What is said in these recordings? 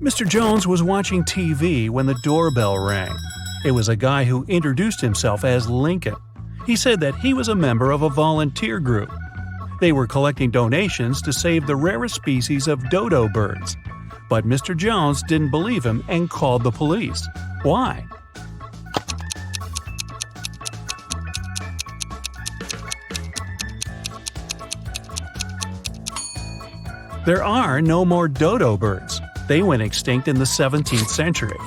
Mr. Jones was watching TV when the doorbell rang. It was a guy who introduced himself as Lincoln. He said that he was a member of a volunteer group. They were collecting donations to save the rarest species of dodo birds. But Mr. Jones didn't believe him and called the police. Why? There are no more dodo birds. They went extinct in the 17th century.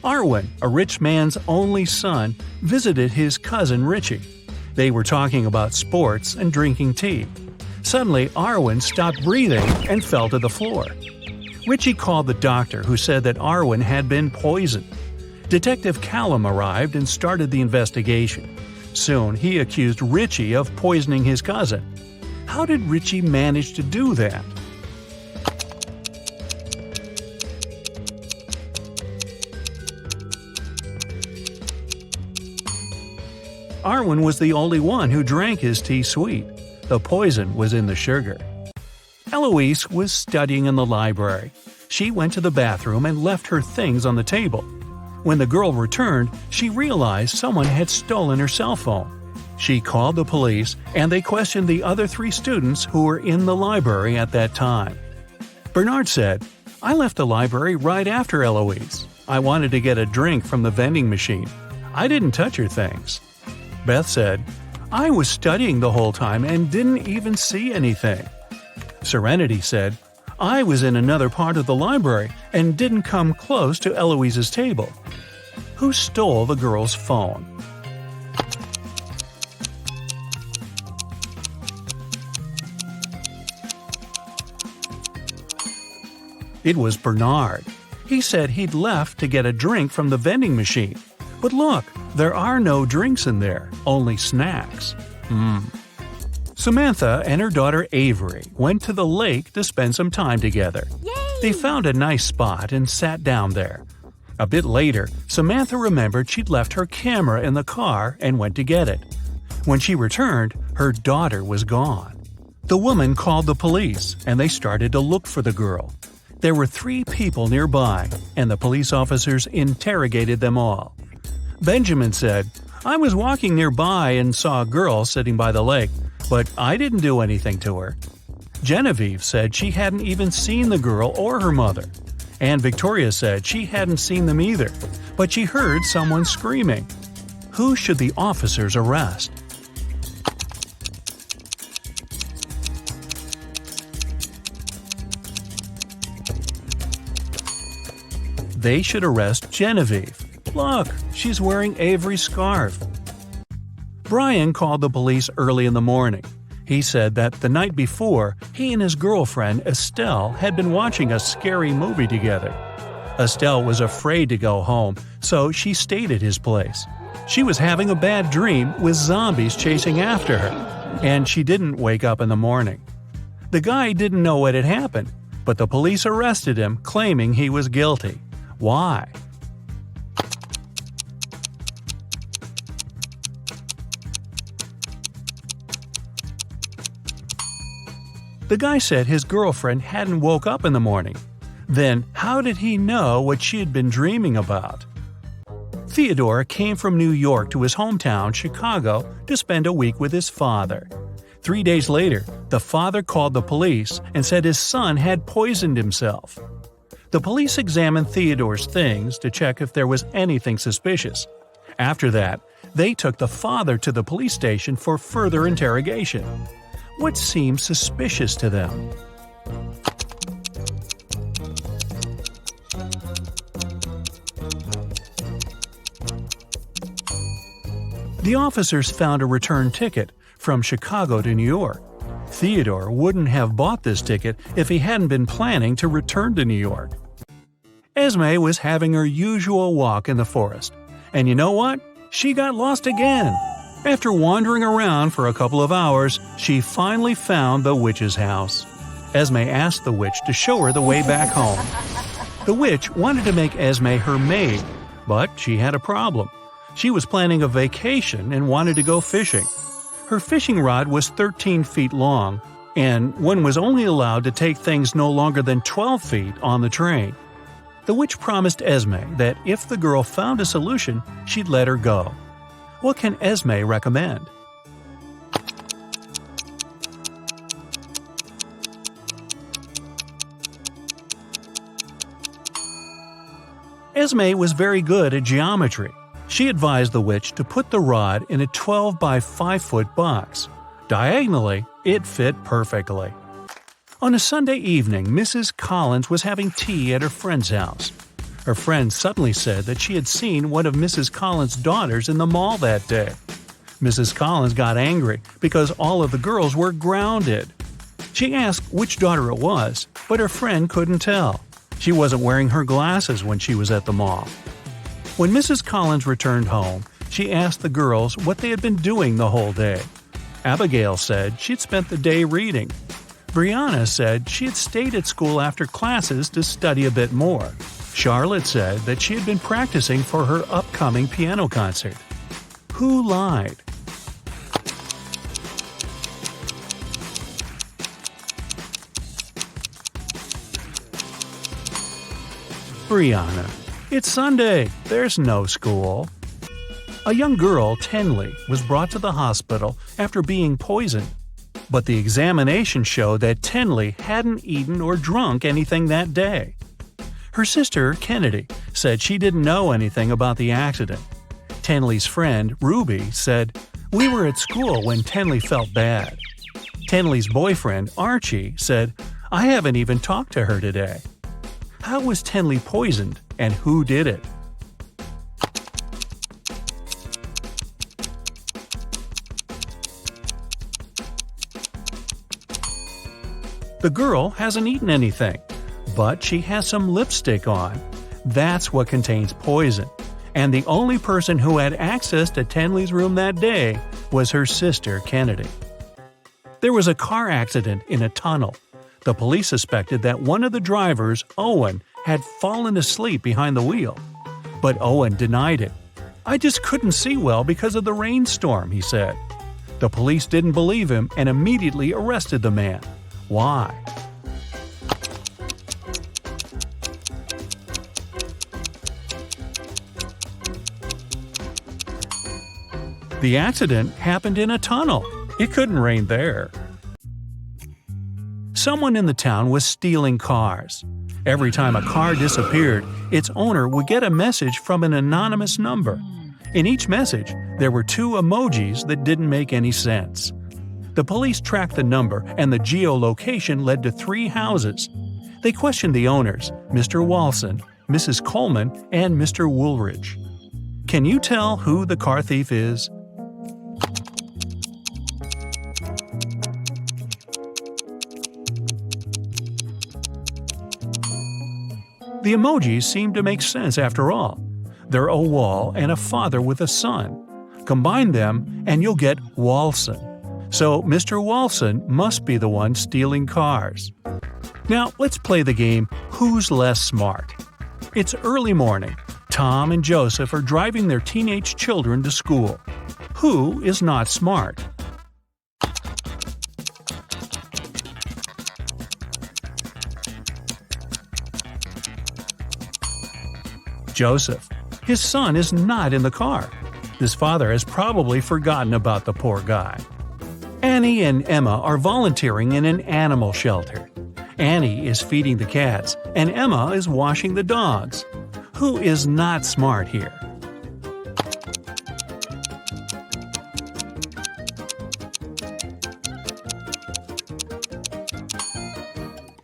Arwen, a rich man's only son, visited his cousin Richie. They were talking about sports and drinking tea. Suddenly, Arwen stopped breathing and fell to the floor. Richie called the doctor, who said that Arwen had been poisoned. Detective Callum arrived and started the investigation. Soon, he accused Richie of poisoning his cousin. How did Richie manage to do that? Arwen was the only one who drank his tea sweet. The poison was in the sugar. Eloise was studying in the library. She went to the bathroom and left her things on the table. When the girl returned, she realized someone had stolen her cell phone. She called the police, and they questioned the other 3 students who were in the library at that time. Bernard said, "I left the library right after Eloise. I wanted to get a drink from the vending machine. I didn't touch her things." Beth said, "I was studying the whole time and didn't even see anything." Serenity said, "I was in another part of the library and didn't come close to Eloise's table." Who stole the girl's phone? It was Bernard. He said he'd left to get a drink from the vending machine. But look, there are no drinks in there, only snacks. Samantha and her daughter Avery went to the lake to spend some time together. Yay! They found a nice spot and sat down there. A bit later, Samantha remembered she'd left her camera in the car and went to get it. When she returned, her daughter was gone. The woman called the police, and they started to look for the girl. There were 3 people nearby, and the police officers interrogated them all. Benjamin said, "I was walking nearby and saw a girl sitting by the lake, but I didn't do anything to her." Genevieve said she hadn't even seen the girl or her mother. And Victoria said she hadn't seen them either, but she heard someone screaming. Who should the officers arrest? They should arrest Genevieve. Look, she's wearing Avery's scarf. Brian called the police early in the morning. He said that the night before, he and his girlfriend Estelle had been watching a scary movie together. Estelle was afraid to go home, so she stayed at his place. She was having a bad dream with zombies chasing after her, and she didn't wake up in the morning. The guy didn't know what had happened, but the police arrested him, claiming he was guilty. Why? The guy said his girlfriend hadn't woke up in the morning. Then, how did he know what she had been dreaming about? Theodore came from New York to his hometown, Chicago, to spend a week with his father. 3 days later, the father called the police and said his son had poisoned himself. The police examined Theodore's things to check if there was anything suspicious. After that, they took the father to the police station for further interrogation. What seemed suspicious to them? The officers found a return ticket from Chicago to New York. Theodore wouldn't have bought this ticket if he hadn't been planning to return to New York. Esme was having her usual walk in the forest. And you know what? She got lost again. After wandering around for a couple of hours, she finally found the witch's house. Esme asked the witch to show her the way back home. The witch wanted to make Esme her maid, but she had a problem. She was planning a vacation and wanted to go fishing. Her fishing rod was 13 feet long, and one was only allowed to take things no longer than 12 feet on the train. The witch promised Esme that if the girl found a solution, she'd let her go. What can Esme recommend? Esme was very good at geometry. She advised the witch to put the rod in a 12 by 5 foot box. Diagonally, it fit perfectly. On a Sunday evening, Mrs. Collins was having tea at her friend's house. Her friend suddenly said that she had seen one of Mrs. Collins' daughters in the mall that day. Mrs. Collins got angry because all of the girls were grounded. She asked which daughter it was, but her friend couldn't tell. She wasn't wearing her glasses when she was at the mall. When Mrs. Collins returned home, she asked the girls what they had been doing the whole day. Abigail said she'd spent the day reading. Brianna said she had stayed at school after classes to study a bit more. Charlotte said that she had been practicing for her upcoming piano concert. Who lied? Brianna. It's Sunday. There's no school. A young girl, Tenley, was brought to the hospital after being poisoned. But the examination showed that Tenley hadn't eaten or drunk anything that day. Her sister, Kennedy, said she didn't know anything about the accident. Tenley's friend, Ruby, said, "We were at school when Tenley felt bad." Tenley's boyfriend, Archie, said, "I haven't even talked to her today." How was Tenley poisoned, and who did it? The girl hasn't eaten anything, but she has some lipstick on. That's what contains poison. And the only person who had access to Tenley's room that day was her sister, Kennedy. There was a car accident in a tunnel. The police suspected that one of the drivers, Owen, had fallen asleep behind the wheel. But Owen denied it. "I just couldn't see well because of the rainstorm," he said. The police didn't believe him and immediately arrested the man. Why? The accident happened in a tunnel. It couldn't rain there. Someone in the town was stealing cars. Every time a car disappeared, its owner would get a message from an anonymous number. In each message, there were 2 emojis that didn't make any sense. The police tracked the number, and the geolocation led to 3 houses. They questioned the owners, Mr. Walson, Mrs. Coleman, and Mr. Woolridge. Can you tell who the car thief is? The emojis seem to make sense after all. They're a wall and a father with a son. Combine them and you'll get Walson. So Mr. Walson must be the one stealing cars. Now let's play the game Who's Less Smart? It's early morning. Tom and Joseph are driving their teenage children to school. Who is not smart? Joseph. His son is not in the car. His father has probably forgotten about the poor guy. Annie and Emma are volunteering in an animal shelter. Annie is feeding the cats, and Emma is washing the dogs. Who is not smart here?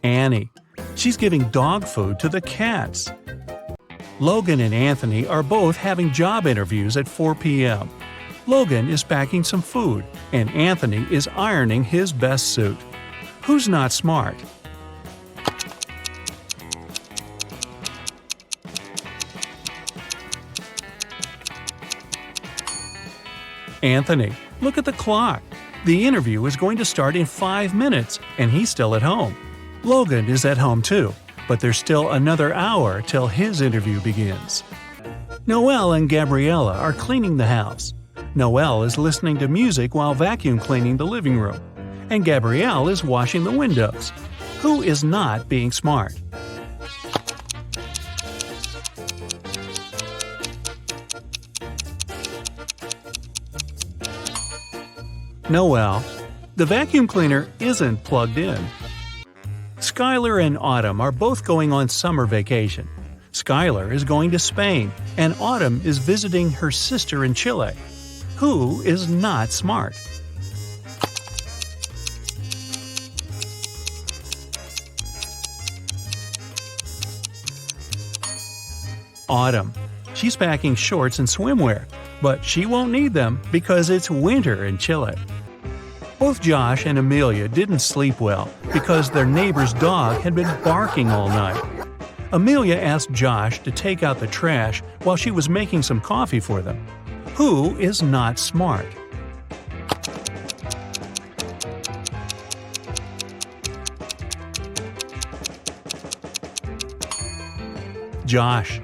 Annie. She's giving dog food to the cats. Logan and Anthony are both having job interviews at 4 p.m. Logan is packing some food, and Anthony is ironing his best suit. Who's not smart? Anthony. Look at the clock. The interview is going to start in 5 minutes, and he's still at home. Logan is at home too, but there's still another hour till his interview begins. Noelle and Gabriella are cleaning the house. Noelle is listening to music while vacuum cleaning the living room, and Gabrielle is washing the windows. Who is not being smart? Noel. The vacuum cleaner isn't plugged in. Skylar and Autumn are both going on summer vacation. Skylar is going to Spain, and Autumn is visiting her sister in Chile. Who is not smart? Autumn. She's packing shorts and swimwear, but she won't need them because it's winter in Chile. Both Josh and Amelia didn't sleep well because their neighbor's dog had been barking all night. Amelia asked Josh to take out the trash while she was making some coffee for them. Who is not smart? Josh.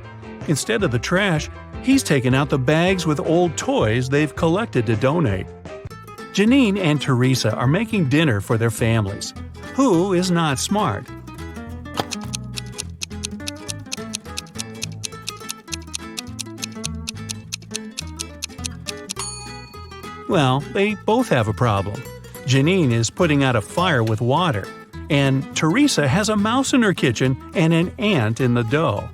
Instead of the trash, he's taken out the bags with old toys they've collected to donate. Janine and Teresa are making dinner for their families. Who is not smart? Well, they both have a problem. Janine is putting out a fire with water, and Teresa has a mouse in her kitchen and an ant in the dough.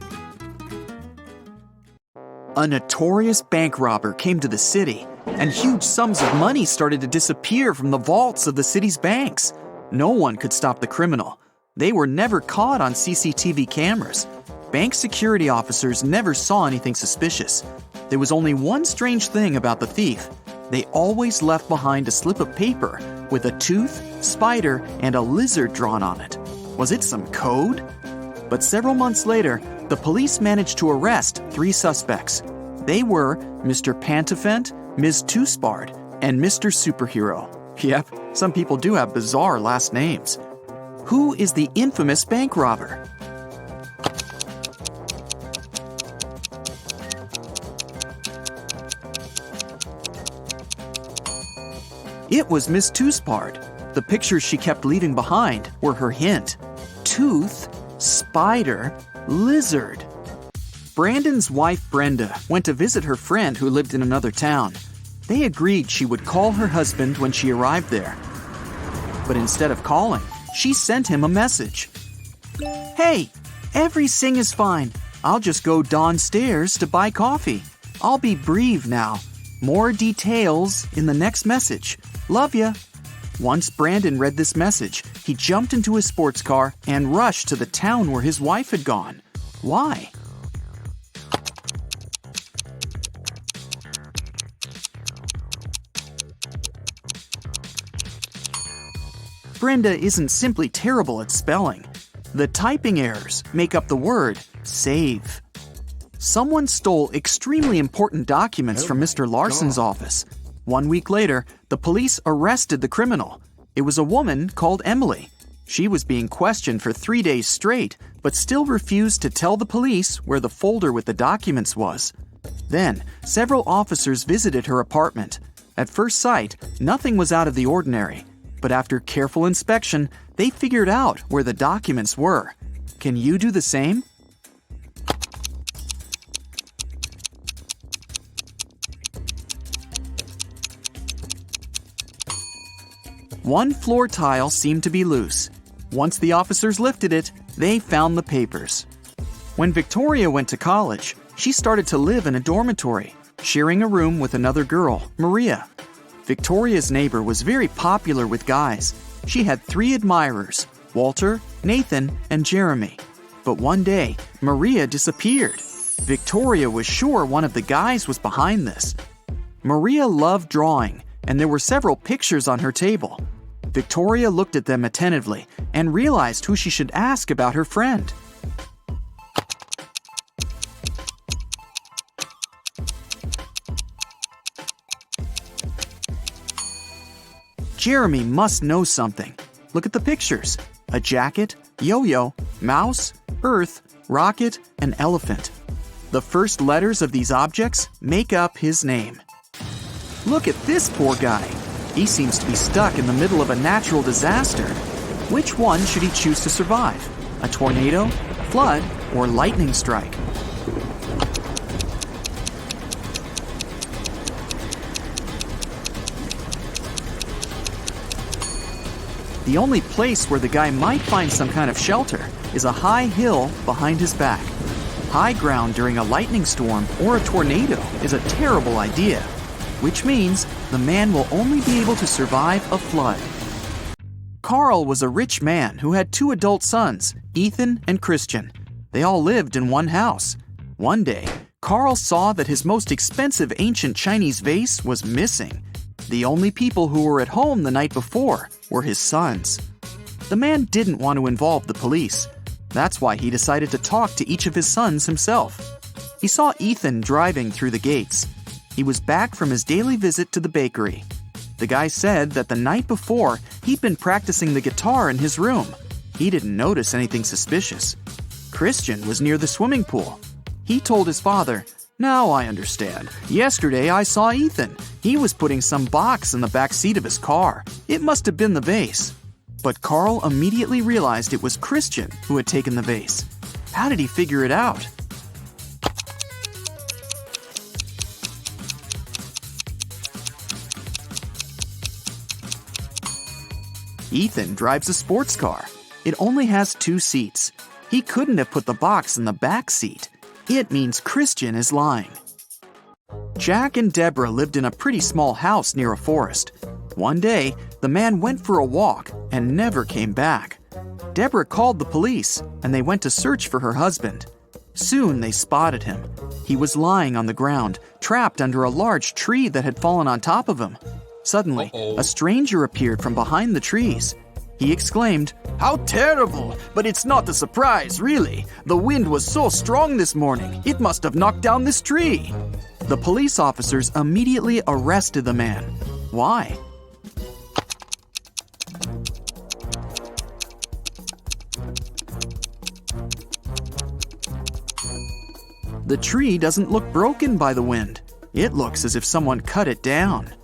A notorious bank robber came to the city, and huge sums of money started to disappear from the vaults of the city's banks. No one could stop the criminal. They were never caught on CCTV cameras. Bank security officers never saw anything suspicious. There was only one strange thing about the thief. They always left behind a slip of paper with a tooth, spider, and a lizard drawn on it. Was it some code? But several months later, the police managed to arrest 3 suspects. They were Mr. Pantafent, Ms. Toospard, and Mr. Superhero. Yep, some people do have bizarre last names. Who is the infamous bank robber? It was Miss Toospard. The pictures she kept leaving behind were her hint. Tooth, spider, lizard. Brandon's wife Brenda went to visit her friend who lived in another town. They agreed she would call her husband when she arrived there. But instead of calling, she sent him a message. Hey, everything is fine. I'll just go downstairs to buy coffee. I'll be brief now. More details in the next message. Love ya. Once Brandon read this message, he jumped into his sports car and rushed to the town where his wife had gone. Why? Brenda isn't simply terrible at spelling. The typing errors make up the word save. Someone stole extremely important documents from Mr. Larson's office. 1 week later, the police arrested the criminal. It was a woman called Emily. She was being questioned for 3 days straight, but still refused to tell the police where the folder with the documents was. Then, several officers visited her apartment. At first sight, nothing was out of the ordinary. But after careful inspection, they figured out where the documents were. Can you do the same? One floor tile seemed to be loose. Once the officers lifted it, they found the papers. When Victoria went to college, she started to live in a dormitory, sharing a room with another girl, Maria. Victoria's neighbor was very popular with guys. She had 3 admirers, Walter, Nathan, and Jeremy. But one day, Maria disappeared. Victoria was sure one of the guys was behind this. Maria loved drawing, and there were several pictures on her table. Victoria looked at them attentively and realized who she should ask about her friend. Jeremy must know something. Look at the pictures. A jacket, yo-yo, mouse, earth, rocket, and elephant. The first letters of these objects make up his name. Look at this poor guy. He seems to be stuck in the middle of a natural disaster. Which one should he choose to survive? A tornado, flood, or lightning strike? The only place where the guy might find some kind of shelter is a high hill behind his back. High ground during a lightning storm or a tornado is a terrible idea, which means the man will only be able to survive a flood. Carl was a rich man who had 2 adult sons, Ethan and Christian. They all lived in one house. One day, Carl saw that his most expensive ancient Chinese vase was missing. The only people who were at home the night before were his sons. The man didn't want to involve the police. That's why he decided to talk to each of his sons himself. He saw Ethan driving through the gates. He was back from his daily visit to the bakery. The guy said that the night before, he'd been practicing the guitar in his room. He didn't notice anything suspicious. Christian was near the swimming pool. He told his father, "Now I understand. Yesterday I saw Ethan. He was putting some box in the back seat of his car. It must have been the vase." But Carl immediately realized it was Christian who had taken the vase. How did he figure it out? Ethan drives a sports car. It only has 2 seats. He couldn't have put the box in the back seat. It means Christian is lying. Jack and Deborah lived in a pretty small house near a forest. One day, the man went for a walk and never came back. Deborah called the police, and they went to search for her husband. Soon they spotted him. He was lying on the ground, trapped under a large tree that had fallen on top of him. Suddenly, a stranger appeared from behind the trees. He exclaimed, "How terrible! But it's not a surprise, really. The wind was so strong this morning, it must have knocked down this tree." The police officers immediately arrested the man. Why? The tree doesn't look broken by the wind. It looks as if someone cut it down.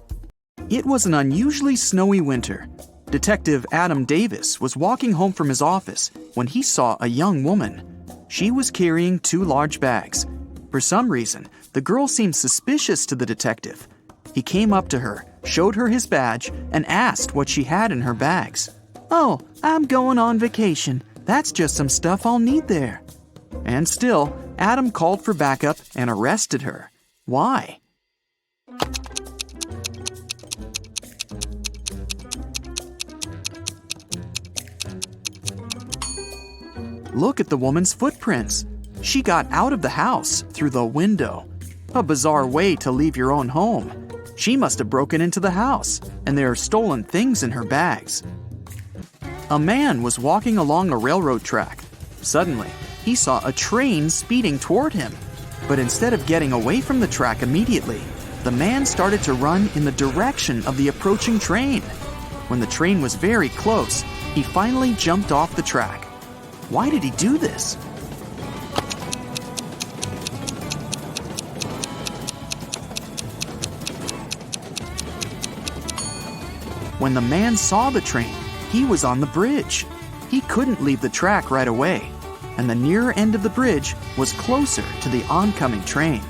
It was an unusually snowy winter. Detective Adam Davis was walking home from his office when he saw a young woman. She was carrying 2 large bags. For some reason, the girl seemed suspicious to the detective. He came up to her, showed her his badge, and asked what she had in her bags. "Oh, I'm going on vacation. That's just some stuff I'll need there." And still, Adam called for backup and arrested her. Why? Look at the woman's footprints. She got out of the house through the window. A bizarre way to leave your own home. She must have broken into the house, and there are stolen things in her bags. A man was walking along a railroad track. Suddenly, he saw a train speeding toward him. But instead of getting away from the track immediately, the man started to run in the direction of the approaching train. When the train was very close, he finally jumped off the track. Why did he do this? When the man saw the train, he was on the bridge. He couldn't leave the track right away, and the nearer end of the bridge was closer to the oncoming train.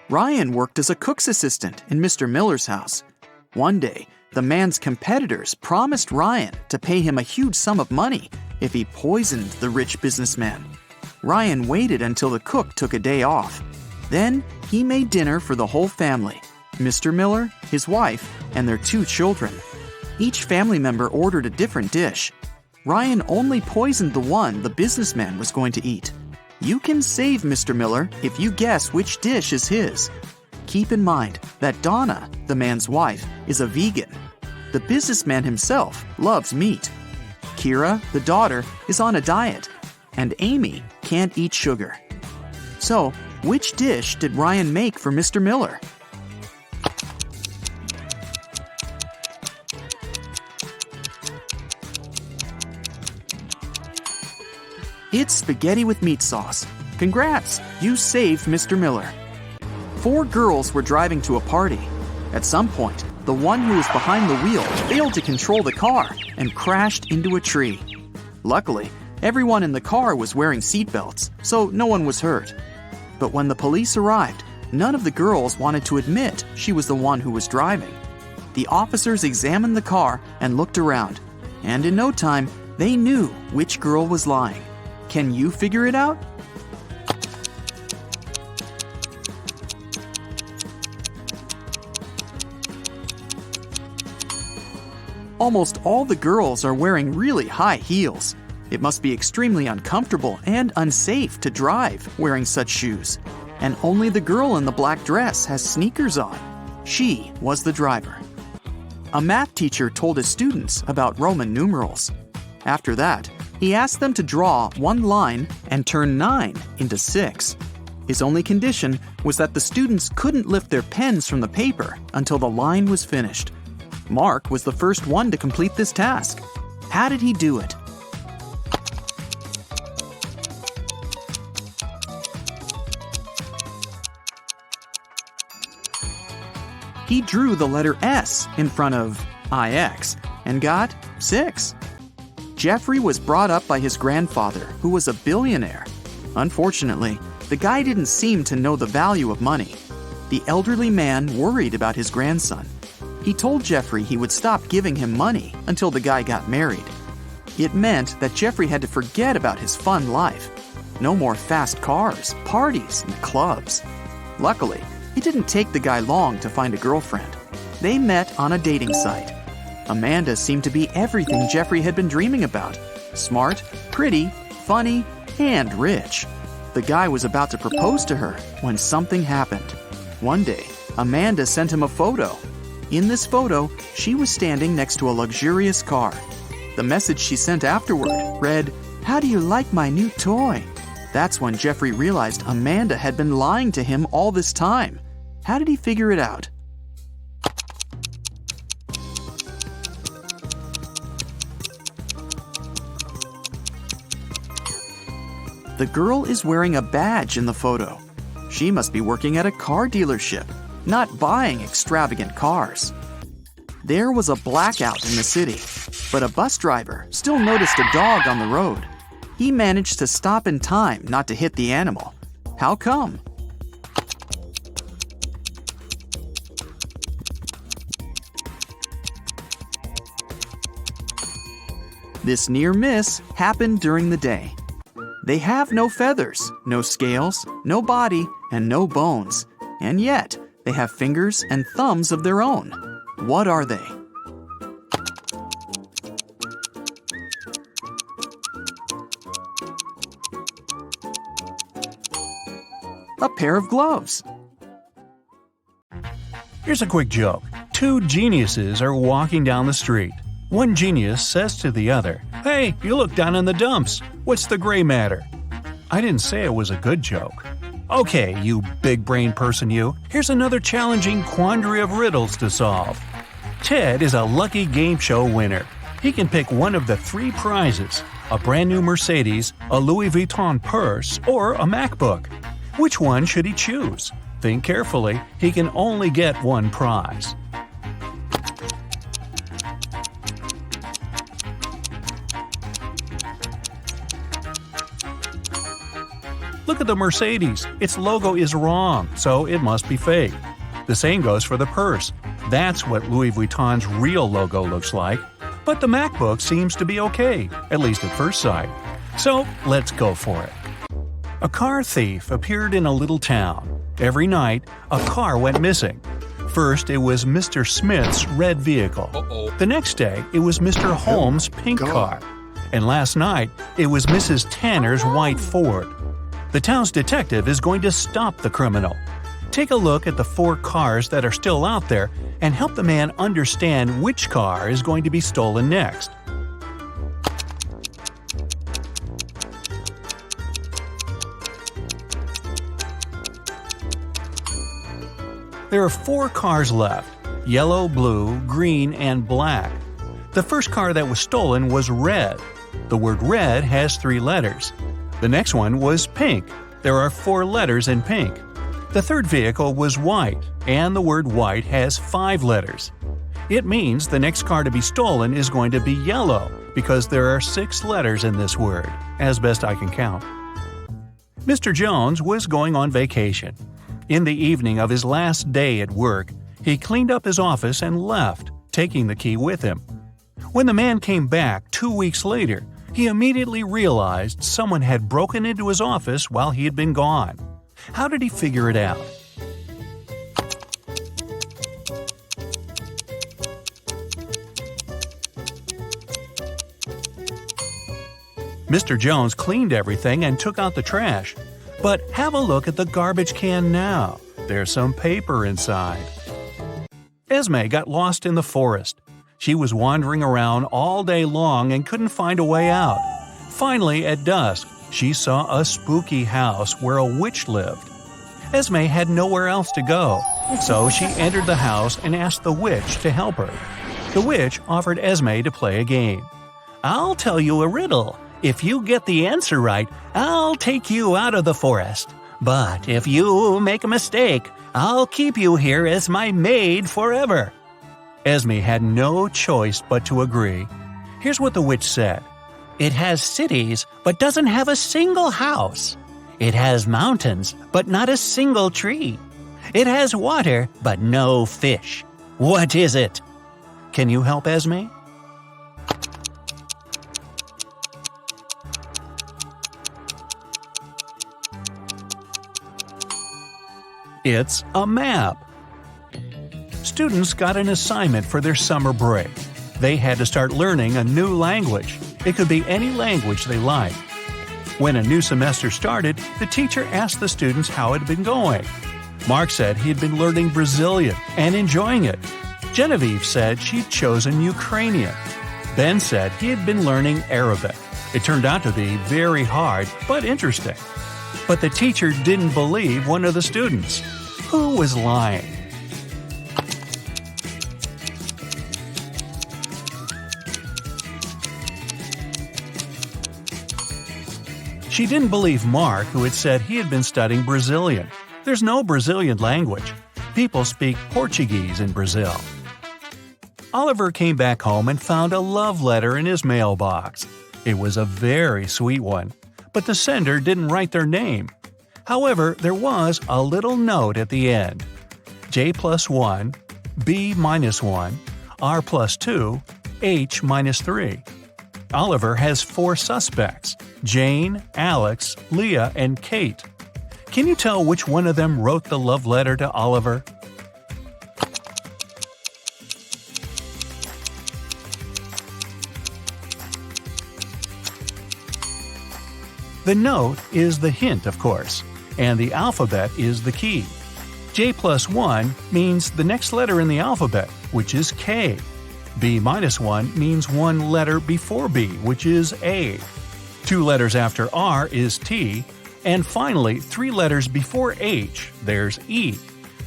Ryan worked as a cook's assistant in Mr. Miller's house. One day, the man's competitors promised Ryan to pay him a huge sum of money if he poisoned the rich businessman. Ryan waited until the cook took a day off. Then he made dinner for the whole family, Mr. Miller, his wife, and their 2 children. Each family member ordered a different dish. Ryan only poisoned the one the businessman was going to eat. You can save Mr. Miller if you guess which dish is his. Keep in mind that Donna, the man's wife, is a vegan. The businessman himself loves meat. Kira, the daughter, is on a diet, and Amy can't eat sugar. So, which dish did Ryan make for Mr. Miller? It's spaghetti with meat sauce. Congrats, you saved Mr. Miller. 4 girls were driving to a party. At some point, The one who was behind the wheel failed to control the car and crashed into a tree. Luckily, everyone in the car was wearing seatbelts, so no one was hurt. But when the police arrived, none of the girls wanted to admit she was the one who was driving. The officers examined the car and looked around, and in no time, they knew which girl was lying. Can you figure it out? Almost all the girls are wearing really high heels. It must be extremely uncomfortable and unsafe to drive wearing such shoes. And only the girl in the black dress has sneakers on. She was the driver. A math teacher told his students about Roman numerals. After that, he asked them to draw one line and turn 9 into 6. His only condition was that the students couldn't lift their pens from the paper until the line was finished. Mark was the first one to complete this task. How did he do it? He drew the letter S in front of IX and got 6. Jeffrey was brought up by his grandfather, who was a billionaire. Unfortunately, the guy didn't seem to know the value of money. The elderly man worried about his grandson. He told Jeffrey he would stop giving him money until the guy got married. It meant that Jeffrey had to forget about his fun life. No more fast cars, parties, and clubs. Luckily, it didn't take the guy long to find a girlfriend. They met on a dating site. Amanda seemed to be everything Jeffrey had been dreaming about. Smart, pretty, funny, and rich. The guy was about to propose to her when something happened. One day, Amanda sent him a photo. In this photo, she was standing next to a luxurious car. The message she sent afterward read, "How do you like my new toy?" That's when Jeffrey realized Amanda had been lying to him all this time. How did he figure it out? The girl is wearing a badge in the photo. She must be working at a car dealership, not buying extravagant cars. There was a blackout in the city, but a bus driver still noticed a dog on the road. He managed to stop in time not to hit the animal. How come? This near miss happened during the day. They have no feathers, no scales, no body, and no bones. And yet, they have fingers and thumbs of their own. What are they? A pair of gloves. Here's a quick joke. Two geniuses are walking down the street. One genius says to the other, "Hey, you look down in the dumps. What's the gray matter?" I didn't say it was a good joke. Okay, you big brain person you, here's another challenging quandary of riddles to solve. Ted is a lucky game show winner. He can pick one of the 3 prizes: a brand new Mercedes, a Louis Vuitton purse, or a MacBook. Which one should he choose? Think carefully, he can only get one prize. Look at the Mercedes. Its logo is wrong, so it must be fake. The same goes for the purse. That's what Louis Vuitton's real logo looks like. But the MacBook seems to be okay, at least at first sight. So let's go for it. A car thief appeared in a little town. Every night, a car went missing. First, it was Mr. Smith's red vehicle. The next day, it was Mr. Holmes' pink car. And last night, it was Mrs. Tanner's white Ford. The town's detective is going to stop the criminal. Take a look at the 4 cars that are still out there and help the man understand which car is going to be stolen next. There are 4 cars left: yellow, blue, green, and black. The first car that was stolen was red. The word red has 3 letters. The next one was pink. There are 4 letters in pink. The third vehicle was white, and the word white has 5 letters. It means the next car to be stolen is going to be yellow because there are 6 letters in this word, as best I can count. Mr. Jones was going on vacation. In the evening of his last day at work, he cleaned up his office and left, taking the key with him. When the man came back 2 weeks later, he immediately realized someone had broken into his office while he had been gone. How did he figure it out? Mr. Jones cleaned everything and took out the trash. But have a look at the garbage can now. There's some paper inside. Esme got lost in the forest. She was wandering around all day long and couldn't find a way out. Finally, at dusk, she saw a spooky house where a witch lived. Esme had nowhere else to go, so she entered the house and asked the witch to help her. The witch offered Esme to play a game. "I'll tell you a riddle. If you get the answer right, I'll take you out of the forest. But if you make a mistake, I'll keep you here as my maid forever." Esme had no choice but to agree. Here's what the witch said. "It has cities, but doesn't have a single house. It has mountains, but not a single tree. It has water, but no fish. What is it?" Can you help Esme? It's a map. Students got an assignment for their summer break. They had to start learning a new language. It could be any language they liked. When a new semester started, the teacher asked the students how it had been going. Mark said he had been learning Brazilian and enjoying it. Genevieve said she'd chosen Ukrainian. Ben said he had been learning Arabic. It turned out to be very hard, but interesting. But the teacher didn't believe one of the students. Who was lying? She didn't believe Mark, who had said he had been studying Brazilian. There's no Brazilian language. People speak Portuguese in Brazil. Oliver came back home and found a love letter in his mailbox. It was a very sweet one, but the sender didn't write their name. However, there was a little note at the end. J+1, B-1, R+2, H-3. Oliver has 4 suspects: Jane, Alex, Leah, and Kate. Can you tell which one of them wrote the love letter to Oliver? The note is the hint, of course, and the alphabet is the key. J+1 means the next letter in the alphabet, which is K. B-1 means one letter before B, which is A. 2 letters after R is T, and finally 3 letters before H, there's E.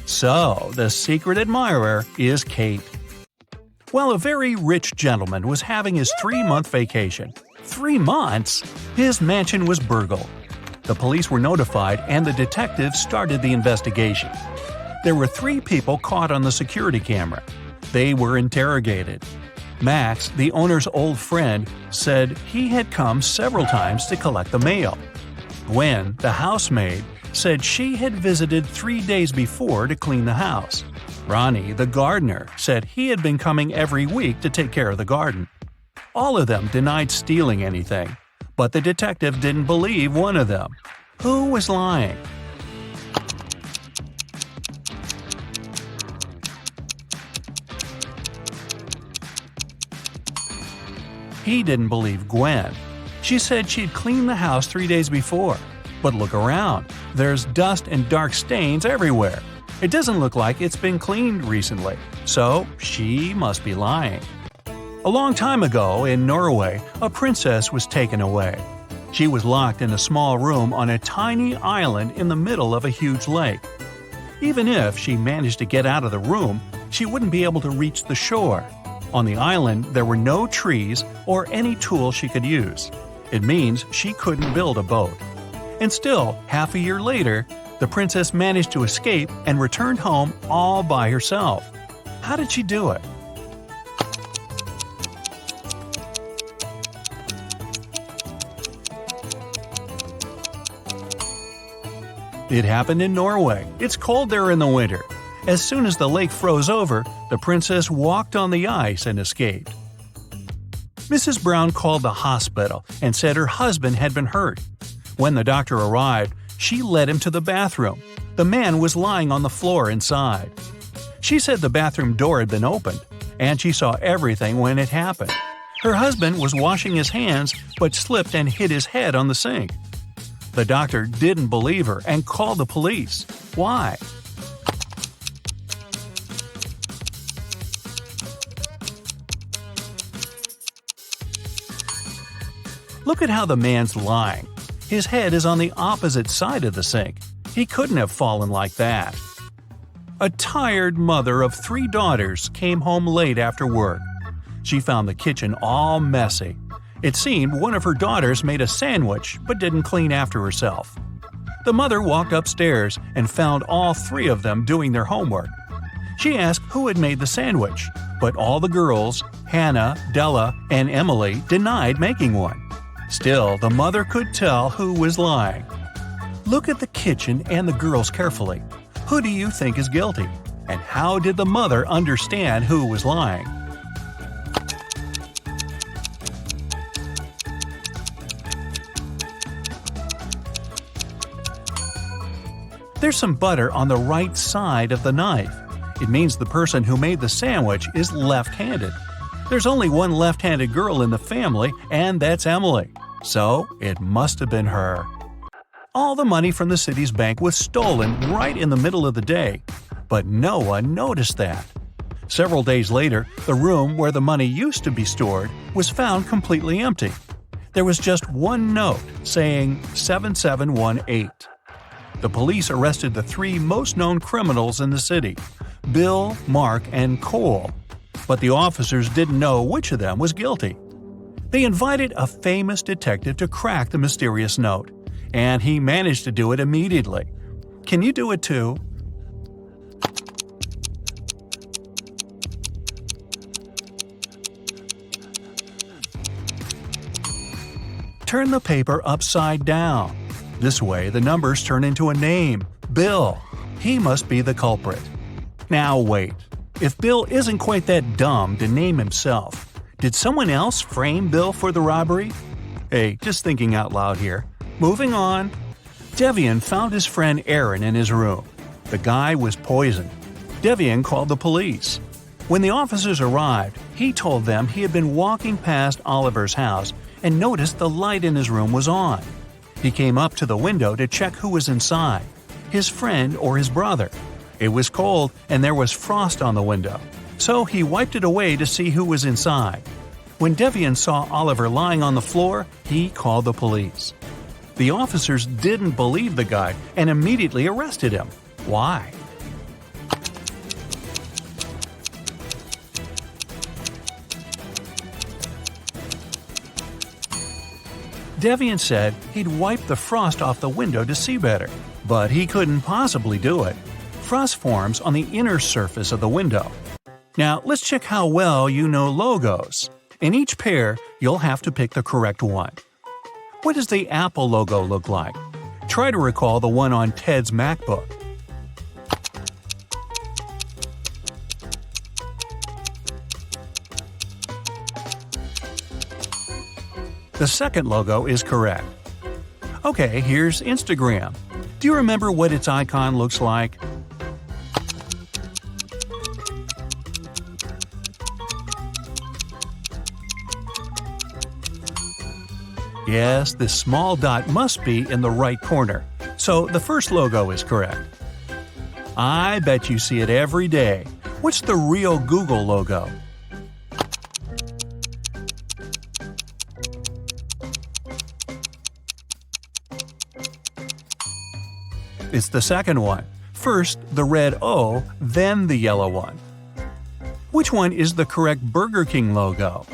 So, the secret admirer is Kate. Well, a very rich gentleman was having his 3-month vacation. 3 months? His mansion was burgled. The police were notified and the detectives started the investigation. There were 3 people caught on the security camera. They were interrogated. Max, the owner's old friend, said he had come several times to collect the mail. Gwen, the housemaid, said she had visited 3 days before to clean the house. Ronnie, the gardener, said he had been coming every week to take care of the garden. All of them denied stealing anything, but the detective didn't believe one of them. Who was lying? He didn't believe Gwen. She said she'd cleaned the house 3 days before. But look around. There's dust and dark stains everywhere. It doesn't look like it's been cleaned recently, so she must be lying. A long time ago, in Norway, a princess was taken away. She was locked in a small room on a tiny island in the middle of a huge lake. Even if she managed to get out of the room, she wouldn't be able to reach the shore. On the island, there were no trees or any tool she could use. It means she couldn't build a boat. And still, half a year later, the princess managed to escape and returned home all by herself. How did she do it? It happened in Norway. It's cold there in the winter. As soon as the lake froze over, the princess walked on the ice and escaped. Mrs. Brown called the hospital and said her husband had been hurt. When the doctor arrived, she led him to the bathroom. The man was lying on the floor inside. She said the bathroom door had been opened, and she saw everything when it happened. Her husband was washing his hands but slipped and hit his head on the sink. The doctor didn't believe her and called the police. Why? Look at how the man's lying. His head is on the opposite side of the sink. He couldn't have fallen like that. A tired mother of 3 daughters came home late after work. She found the kitchen all messy. It seemed one of her daughters made a sandwich but didn't clean after herself. The mother walked upstairs and found all 3 of them doing their homework. She asked who had made the sandwich, but all the girls, Hannah, Della, and Emily, denied making one. Still, the mother could tell who was lying. Look at the kitchen and the girls carefully. Who do you think is guilty? And how did the mother understand who was lying? There's some butter on the right side of the knife. It means the person who made the sandwich is left-handed. There's only one left-handed girl in the family, and that's Emily. So, it must have been her. All the money from the city's bank was stolen right in the middle of the day, but no one noticed that. Several days later, the room where the money used to be stored was found completely empty. There was just one note saying 7718. The police arrested the 3 most known criminals in the city, Bill, Mark, and Cole. But the officers didn't know which of them was guilty. They invited a famous detective to crack the mysterious note, and he managed to do it immediately. Can you do it too? Turn the paper upside down. This way, the numbers turn into a name, Bill. He must be the culprit. Now wait. If Bill isn't quite that dumb to name himself, did someone else frame Bill for the robbery? Hey, just thinking out loud here. Moving on. Devian found his friend Aaron in his room. The guy was poisoned. Devian called the police. When the officers arrived, he told them he had been walking past Oliver's house and noticed the light in his room was on. He came up to the window to check who was inside, his friend or his brother. It was cold and there was frost on the window, so he wiped it away to see who was inside. When Devian saw Oliver lying on the floor, he called the police. The officers didn't believe the guy and immediately arrested him. Why? Devian said he'd wiped the frost off the window to see better, but he couldn't possibly do it. Frost forms on the inner surface of the window. Now, let's check how well you know logos. In each pair, you'll have to pick the correct one. What does the Apple logo look like? Try to recall the one on Ted's MacBook. The second logo is correct. Okay, here's Instagram. Do you remember what its icon looks like? Yes, this small dot must be in the right corner, so the first logo is correct. I bet you see it every day. What's the real Google logo? It's the second one. First the red O, then the yellow one. Which one is the correct Burger King logo?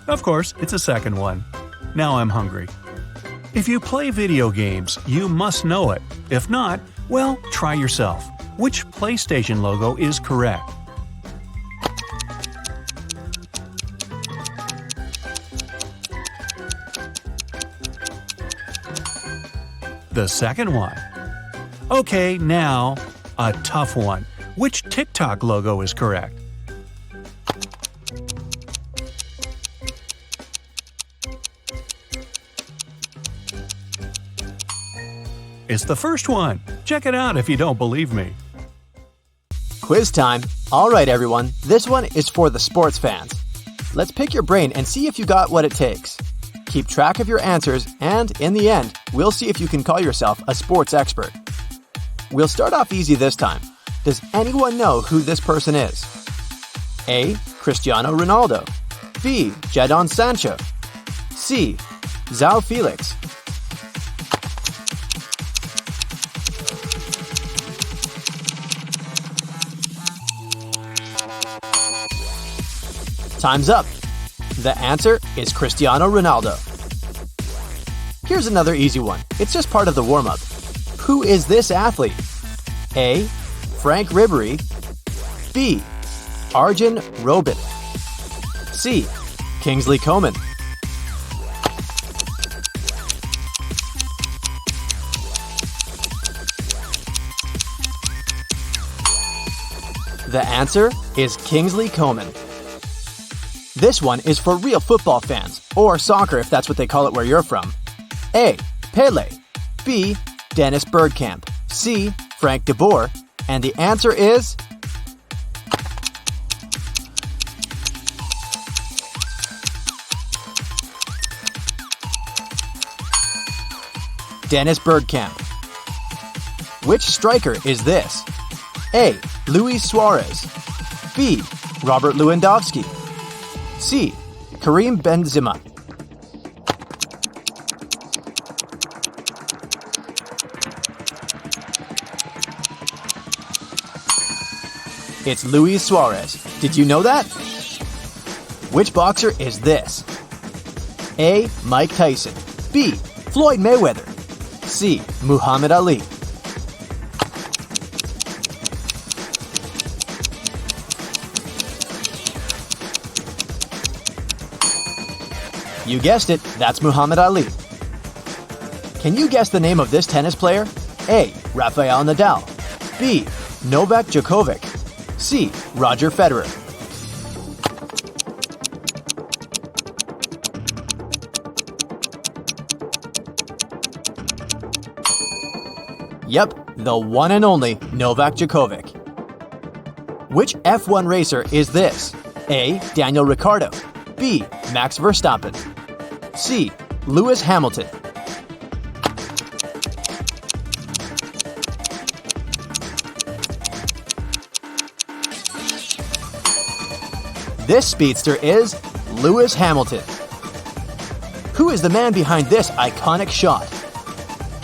Of course, it's the second one. Now I'm hungry. If you play video games, you must know it. If not, well, try yourself. Which PlayStation logo is correct? The second one. Okay, now, a tough one. Which TikTok logo is correct? It's the first one. Check it out if you don't believe me. Quiz time. Alright everyone, this one is for the sports fans. Let's pick your brain and see if you got what it takes. Keep track of your answers and, in the end, we'll see if you can call yourself a sports expert. We'll start off easy this time. Does anyone know who this person is? A. Cristiano Ronaldo. B. Jadon Sancho. C. Zhao Felix. Time's up. The answer is Cristiano Ronaldo. Here's another easy one. It's just part of the warm-up. Who is this athlete? A. Frank Ribery. B. Arjen Robben. C. Kingsley Coman. The answer is Kingsley Coman. This one is for real football fans, or soccer if that's what they call it where you're from. A. Pele. B. Dennis Bergkamp. C. Frank de Boer. And the answer is... Dennis Bergkamp. Which striker is this? A. Luis Suarez. B. Robert Lewandowski. C. Karim Benzema. It's Luis Suarez. Did you know that? Which boxer is this? A. Mike Tyson. B. Floyd Mayweather. C. Muhammad Ali. You guessed it, that's Muhammad Ali. Can you guess the name of this tennis player? A. Rafael Nadal. B. Novak Djokovic. C. Roger Federer. Yep, the one and only Novak Djokovic. Which F1 racer is this? A. Daniel Ricciardo. B. Max Verstappen. C. Lewis Hamilton. This speedster is Lewis Hamilton. Who is the man behind this iconic shot?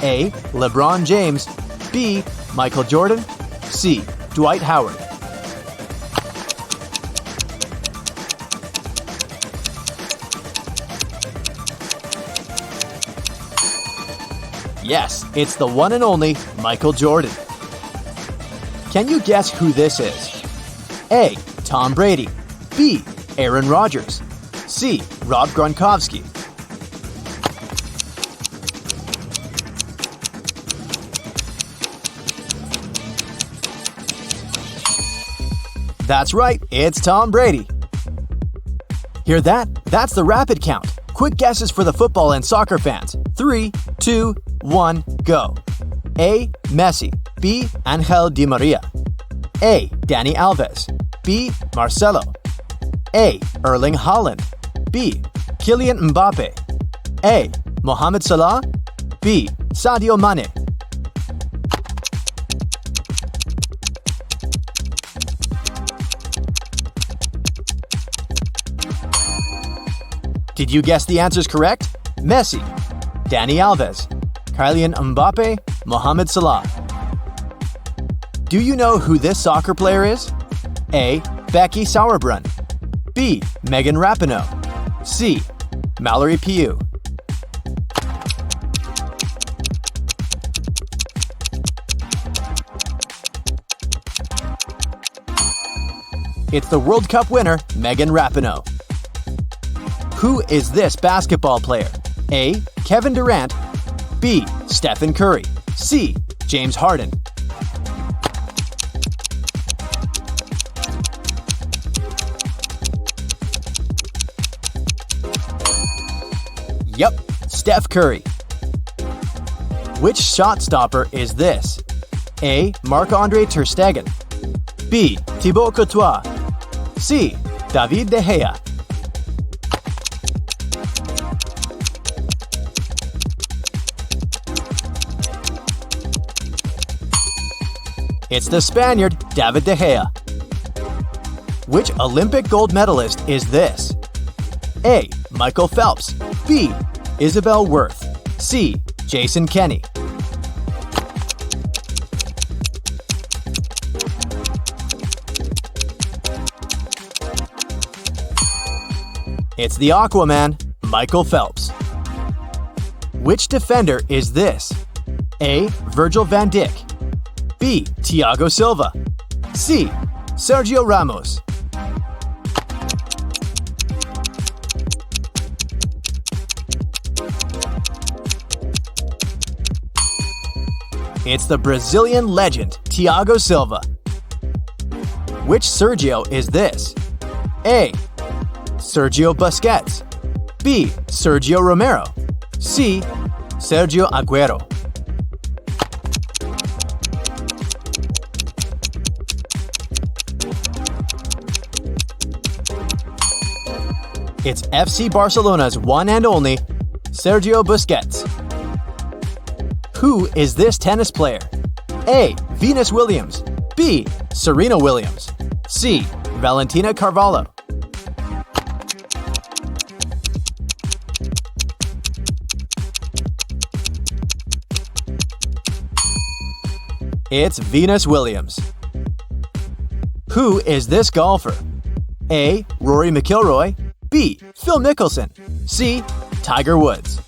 A. LeBron James. B. Michael Jordan. C. Dwight Howard. Yes, it's the one and only Michael Jordan. Can you guess who this is? A. Tom Brady. B. Aaron Rodgers. C. Rob Gronkowski. That's right, it's Tom Brady. Hear that? That's the rapid count. Quick guesses for the football and soccer fans. 3, 2, 1, go. A. Messi. B. Angel Di Maria. A. Dani Alves. B. Marcelo. A. Erling Haaland. B. Kylian Mbappe. A. Mohamed Salah. B. Sadio Mane. Did you guess the answers correct? Messi, Dani Alves, Kylian Mbappe, Mohamed Salah. Do you know who this soccer player is? A. Becky Sauerbrunn. B. Megan Rapinoe. C. Mallory Pugh. It's the World Cup winner, Megan Rapinoe. Who is this basketball player? A. Kevin Durant. B. Stephen Curry. C. James Harden. Yep, Steph Curry. Which shot stopper is this? A. Marc-Andre Ter Stegen. B. Thibaut Courtois. C. David De Gea. It's the Spaniard, David De Gea. Which Olympic gold medalist is this? A. Michael Phelps. B. Isabel Worth. C. Jason Kenny. It's the Aquaman, Michael Phelps. Which defender is this? A. Virgil van Dijk. B. Thiago Silva. C. Sergio Ramos. It's the Brazilian legend, Thiago Silva. Which Sergio is this? A. Sergio Busquets. B. Sergio Romero. C. Sergio Aguero. It's FC Barcelona's one and only Sergio Busquets. Who is this tennis player? A. Venus Williams. B. Serena Williams. C. Valentina Carvalho. It's Venus Williams. Who is this golfer? A. Rory McIlroy. B. Phil Mickelson. C. Tiger Woods.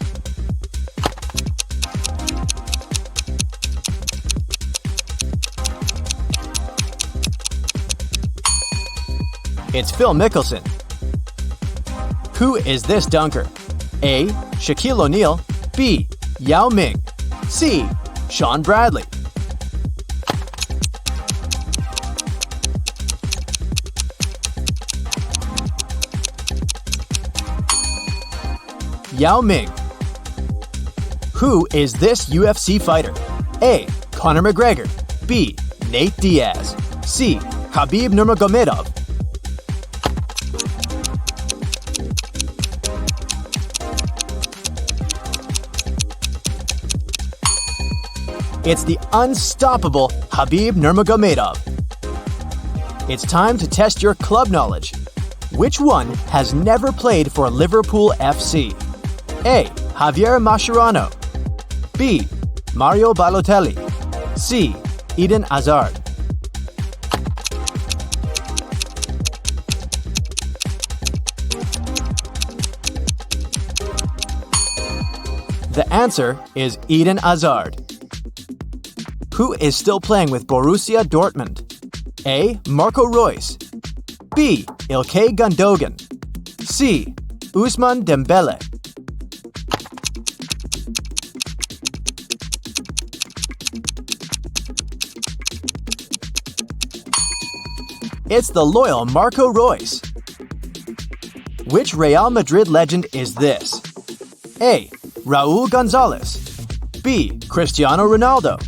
It's Phil Mickelson. Who is this dunker? A. Shaquille O'Neal. B. Yao Ming. C. Sean Bradley. Yao Ming. Who is this UFC fighter? A. Conor McGregor. B. Nate Diaz. C. Khabib Nurmagomedov. It's the unstoppable Khabib Nurmagomedov. It's time to test your club knowledge. Which one has never played for Liverpool FC? A. Javier Mascherano. B. Mario Balotelli. C. Eden Hazard. The answer is Eden Hazard. Who is still playing with Borussia Dortmund? A. Marco Reus. B. Ilkay Gundogan. C. Ousmane Dembele. It's the loyal Marco Reus. Which Real Madrid legend is this? A. Raul Gonzalez. B. Cristiano Ronaldo.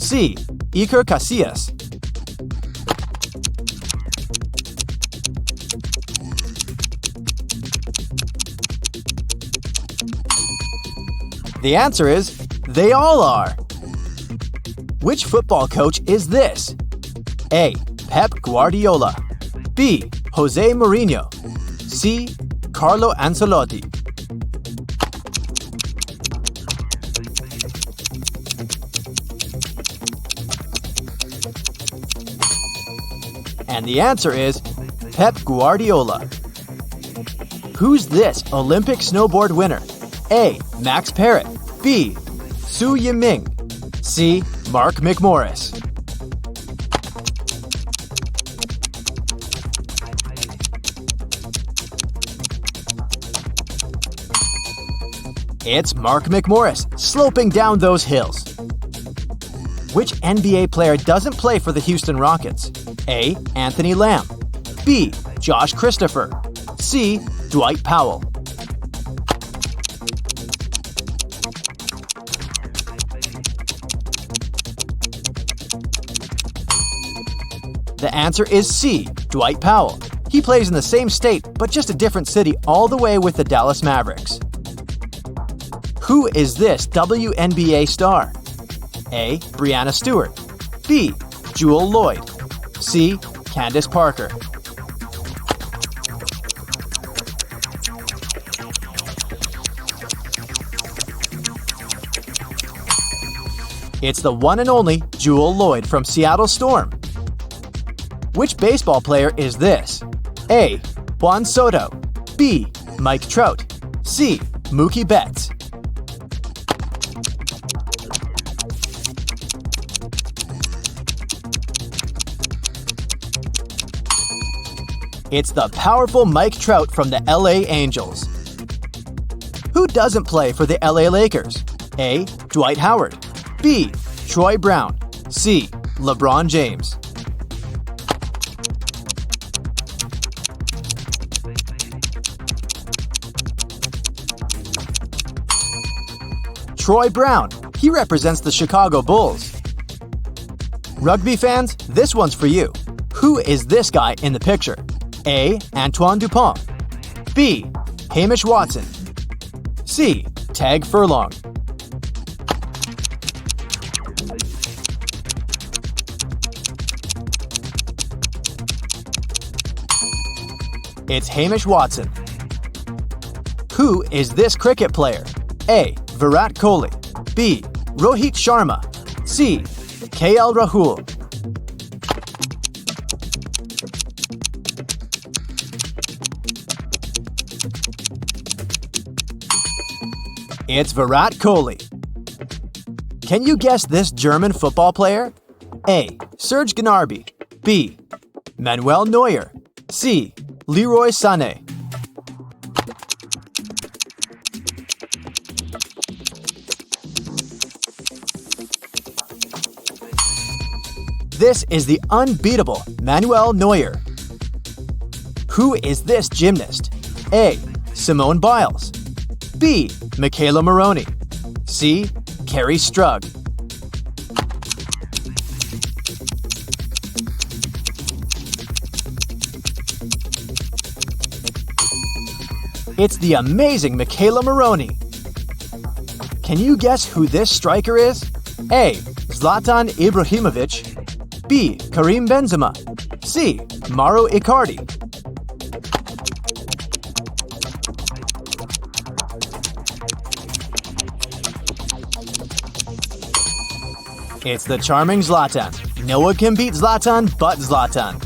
C. Iker Casillas. The answer is, they all are. Which football coach is this? A. Pep Guardiola. B. Jose Mourinho. C. Carlo Ancelotti. And the answer is Pep Guardiola. Who's this Olympic snowboard winner? A. Max Parrott. B. Su Yiming. C. Mark McMorris. It's Mark McMorris, sloping down those hills. Which NBA player doesn't play for the Houston Rockets? A. Anthony Lamb. B. Josh Christopher. C. Dwight Powell. The answer is C. Dwight Powell. He plays in the same state, but just a different city all the way with the Dallas Mavericks. Who is this WNBA star? A. Brianna Stewart. B. Jewel Lloyd. C. Candace Parker. It's the one and only Jewel Lloyd from Seattle Storm. Which baseball player is this? A. Juan Soto. B. Mike Trout. C. Mookie Betts. It's the powerful Mike Trout from the LA Angels. Who doesn't play for the LA Lakers? A. Dwight Howard. B. Troy Brown. C. LeBron James. Troy Brown. He represents the Chicago Bulls. Rugby fans, this one's for you. Who is this guy in the picture? A. Antoine Dupont. B. Hamish Watson. C. Tag Furlong. It's Hamish Watson. Who is this cricket player? A. Virat Kohli. B. Rohit Sharma. C. KL Rahul. It's Virat Kohli. Can you guess this German football player? A. Serge Gnabry. B. Manuel Neuer. C. Leroy Sané. This is the unbeatable Manuel Neuer. Who is this gymnast? A. Simone Biles. B. Michaela Maroney. C. Carrie Strug. It's the amazing Michaela Maroney. Can you guess who this striker is? A. Zlatan Ibrahimovic. B. Karim Benzema. C. Mauro Icardi. It's the charming Zlatan. No one can beat Zlatan but Zlatan.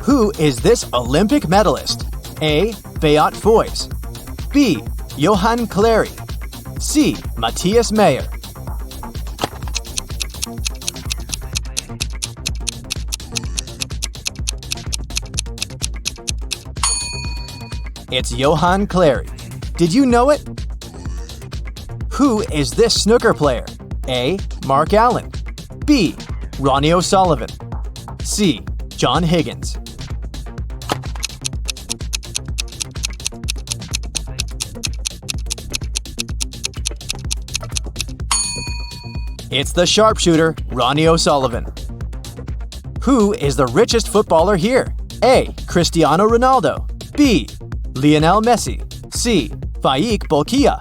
Who is this Olympic medalist? A. Beat Foys. B. Johan Clary. C. Matthias Mayer. It's Johan Clary. Did you know it? Who is this snooker player? A. Mark Allen. B. Ronnie O'Sullivan. C. John Higgins. It's the sharpshooter, Ronnie O'Sullivan. Who is the richest footballer here? A. Cristiano Ronaldo. B. Lionel Messi. C. Faik Bolkiah.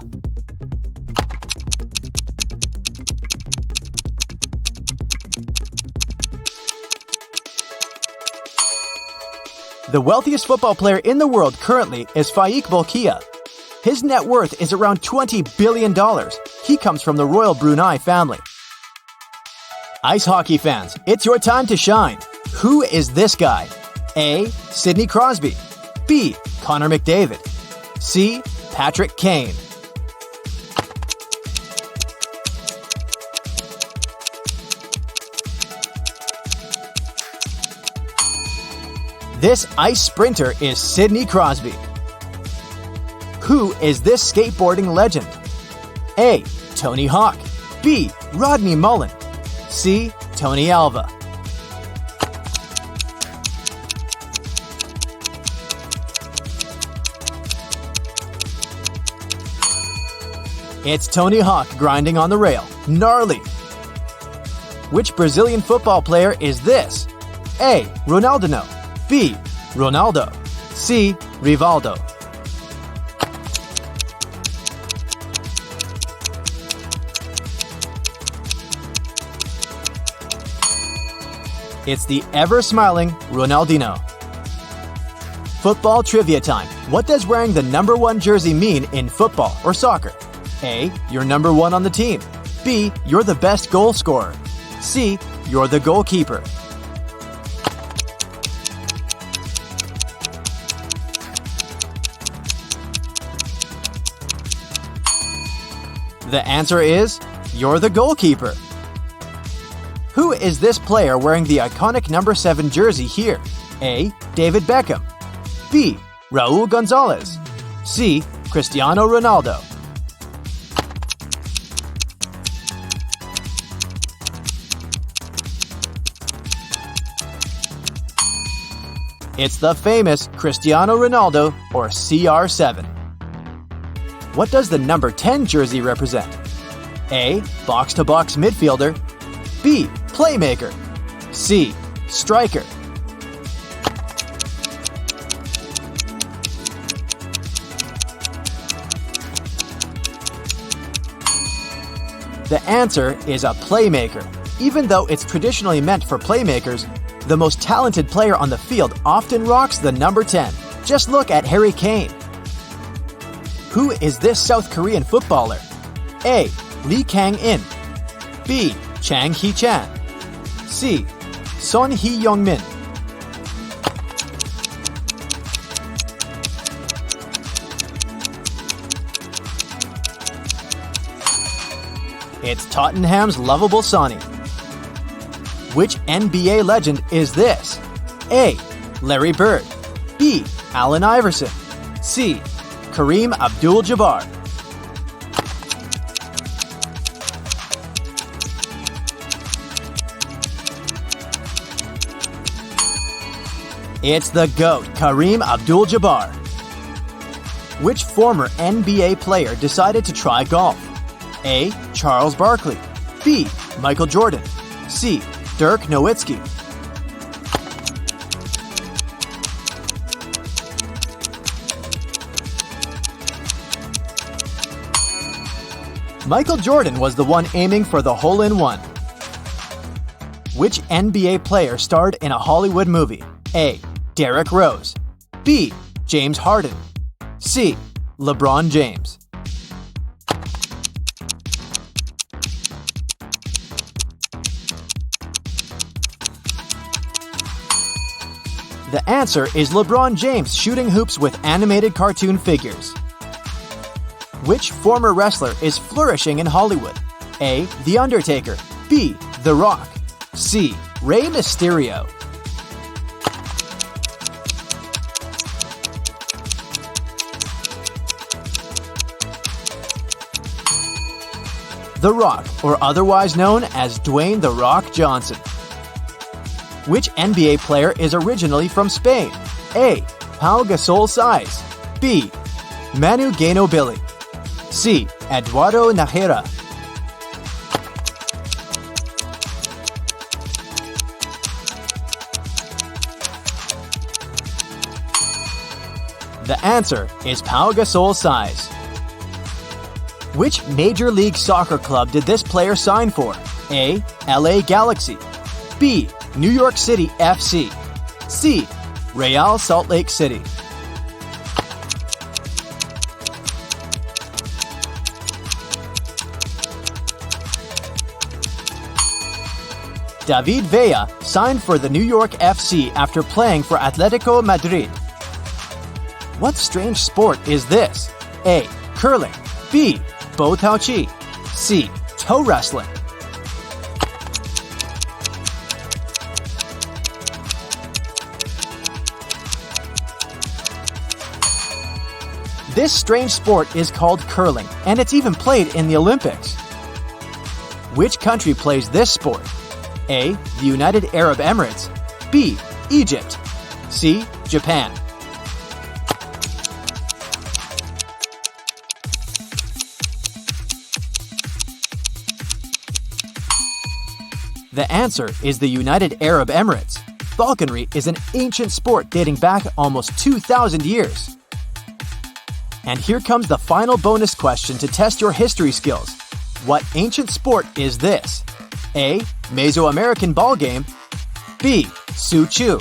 The wealthiest football player in the world currently is Faik Bolkiah. His net worth is around $20 billion. He comes from the royal Brunei family. Ice hockey fans, it's your time to shine. Who is this guy? A. Sidney Crosby. B. Connor McDavid. C. Patrick Kane. This ice sprinter is Sidney Crosby. Who is this skateboarding legend? A. Tony Hawk. B. Rodney Mullen. C. Tony Alva. It's Tony Hawk grinding on the rail. Gnarly. Which Brazilian football player is this? A. Ronaldinho. B. Ronaldo. C. Rivaldo. It's the ever-smiling Ronaldinho. Football trivia time. What does wearing the number 1 jersey mean in football or soccer? A. You're number 1 on the team. B. You're the best goal scorer. C. You're the goalkeeper. The answer is, you're the goalkeeper. Who is this player wearing the iconic number 7 jersey here? A. David Beckham. B. Raul Gonzalez. C. Cristiano Ronaldo. It's the famous Cristiano Ronaldo, or CR7. What does the number 10 jersey represent? A. Box-to-box midfielder. B. Playmaker. C. Striker. The answer is a playmaker. Even though it's traditionally meant for playmakers, the most talented player on the field often rocks the number 10. Just look at Harry Kane. Who is this South Korean footballer? A. Lee Kang-in. B. Chang Hee-chan. C. Son Hee-young-min. It's Tottenham's lovable Sonny. Which NBA legend is this? A. Larry Bird. B. Allen Iverson. C. Kareem Abdul-Jabbar. It's the GOAT, Kareem Abdul-Jabbar. Which former NBA player decided to try golf? A. Charles Barkley. B. Michael Jordan. C. Dirk Nowitzki. Michael Jordan was the one aiming for the hole-in-one. Which NBA player starred in a Hollywood movie? A. Derrick Rose. B. James Harden. C. LeBron James. The answer is LeBron James shooting hoops with animated cartoon figures. Which former wrestler is flourishing in Hollywood? A. The Undertaker. B. The Rock. C. Rey Mysterio. The Rock, or otherwise known as Dwayne "The Rock" Johnson. Which NBA player is originally from Spain? A. Pau Gasol Size. B. Manu Ginobili. C. Eduardo Nájera. The answer is Pau Gasol Size. Which Major League Soccer club did this player sign for? A. LA Galaxy. B. New York City FC. C. Real Salt Lake City. David Villa signed for the New York FC after playing for Atletico Madrid. What strange sport is this? A. Curling. B. Bo Tao Chi. C. Toe wrestling. This strange sport is called curling, and it's even played in the Olympics. Which country plays this sport? A. The United Arab Emirates. B. Egypt. C. Japan. The answer is the United Arab Emirates. Falconry is an ancient sport dating back almost 2,000 years. And here comes the final bonus question to test your history skills. What ancient sport is this? A. Mesoamerican ball game. B. Su Chu.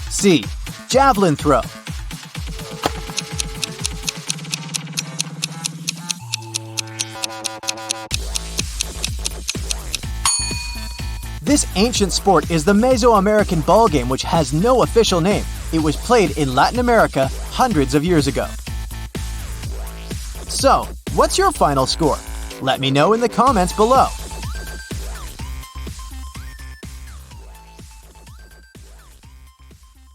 C. Javelin throw. This ancient sport is the Mesoamerican ball game, which has no official name. It was played in Latin America hundreds of years ago. So, what's your final score? Let me know in the comments below.